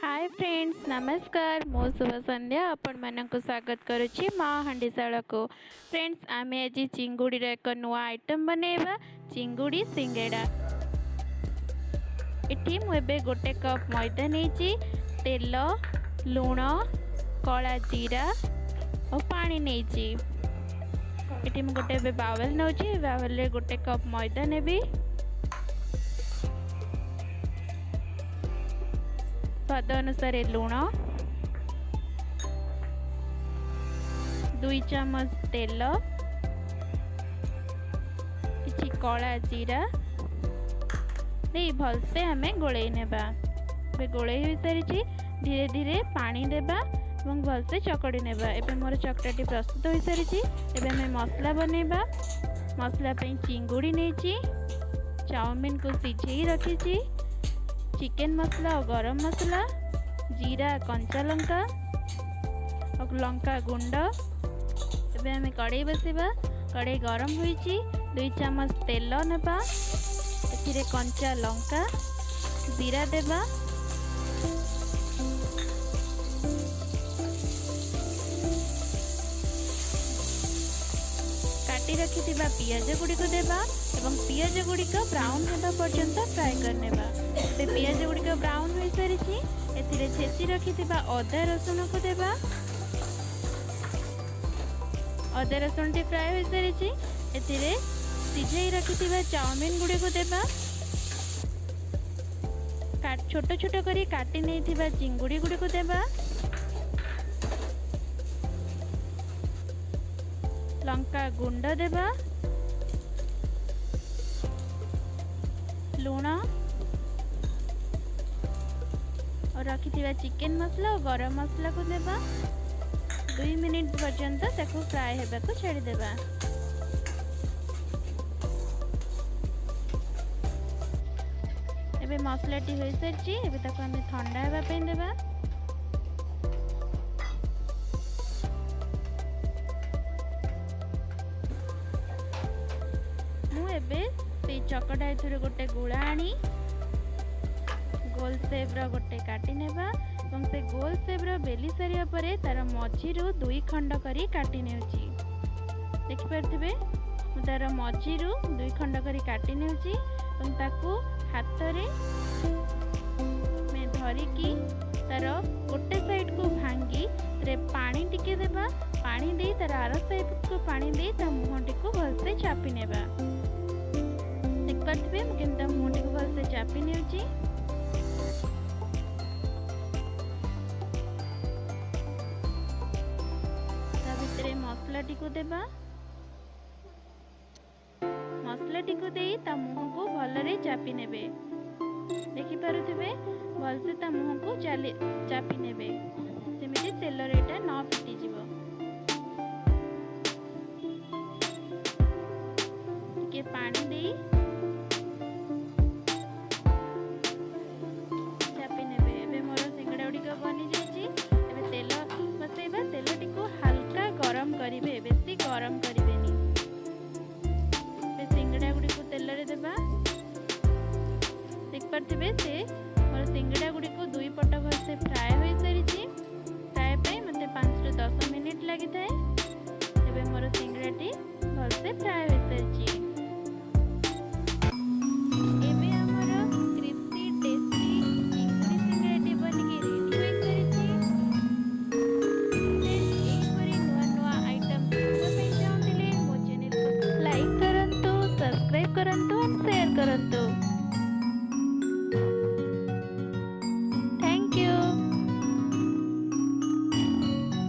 Hi friends नमस्कार मो शुभ संध्या आपण मानक स्वागत करुच्ची माँ हांडीशाला को। फ्रेंड्स आमे आज चिंगुड़ी एक नुआ आइटम बनैबा चिंगुड़ी सिंगेड़ा। इठी मुझे गोटे कप मैदा नहीं तेल लुण कला जीरा और पानी नहीं। इठी मु गोटे बाउल नौ बाउल गोटे कप मैदा नेबी स्वाद अनुसार लुण 2 चम्मच तेल किछि कला जीरा दे भलसे हमें गोले नेबा। गोले हो सारी धीरे धीरे पानी देबा और भलसे चकड़ी नेबा। एबे मोर चकटाटी प्रस्तुत हो सारी। एबे हमें मसला बनेबा। मसला पे चिंगुड़ी नहीं चाउमीन को सिझे रखी चिकेन मसला और गरम मसला जीरा कंचा लंका और लंका गुंड। एबे हमें कड़ाई बसेबा। कड़ाई गरम होईची 2 चम्मच तेल नेबा एथिरे कंचा लंका जीरा देबा काटी रखिथिबा पियाज गुडी को देबा एवं पियाज गुडी को ब्राउन होता पर्यंत फ्राई करनेबा। ते पियाज गुडी को ब्राउन हो सारी एथिरे छेची रखिथिबा अदा रसुन को देबा। अदा रसुन टी फ्राई हो सारी एथिरे सिझाई रखिथिबा चाउमीन गुडी को देबा। छोट छोट करी काटी नैथिबा चिंगुड़ी गुडी को देबा। लंका गुंड देबा लुण और रखिथिबा चिकेन मसला और गरम मसला को देबा। 2 मिनिट पर्यंत ताको फ्राई हेबा को छाड़ी देबा। एबे मसला टी होई सारची। एबे ताको हमें ठंडा हेबा पे देबा। मु एबे से चकटा एथुरे गोटे गुळा आनी गोल शेप रो गोटे काटी नेबा और से गोल शेप रो बेली सारिया परे तार मझीरु 2 खंड करी काटी नेउची। देखि परथिबे तार मझीरु 2 खंड करी काटी नेउची और ताकू हाथ रे में धरी की तार गोटे साइड को भांगी रे पानी टिके देबा। पानी दे तार आर साइड को पानी दे ता मुहटी को भलसे चापी नेबा। देख परथिबे मु केनता मुहटी को भलसे चापी नेउची। मसला टी को देबा। मसला टी को देई ता मुह को भलरे चापी नेबे। देखि पारुथिबे भलसे ता मुह को चापी नेबे सेमिति तेल रेटा न फिटी जिवो। के पानी देई चापी नेबे। एबे मोर सिंगड़ा उडी को बनी जायछि। एबे तेल बसेबा। तेल टी को हल्का गरम करिवे बेसी गरम करिवेनी। सिंगड़ा गुडी को तेल रे देबा। देख परथिबे से मोर सिंगड़ा गुडी को 2 पट भलसे फ्राई हो सारी। फ्राई पे मते 5 ରୁ 10 मिनिट लागि थाए। एबे मोर सिंगड़ा टी भलसे फ्राई हो सारी। एबे हमर क्रिस्पी टेस्टी चिंगुड़ी सिंगड़ा टी बनि के रेडी हो सारी। लाइक करंतु सब्सक्राइब करंतु और शेयर करंतु।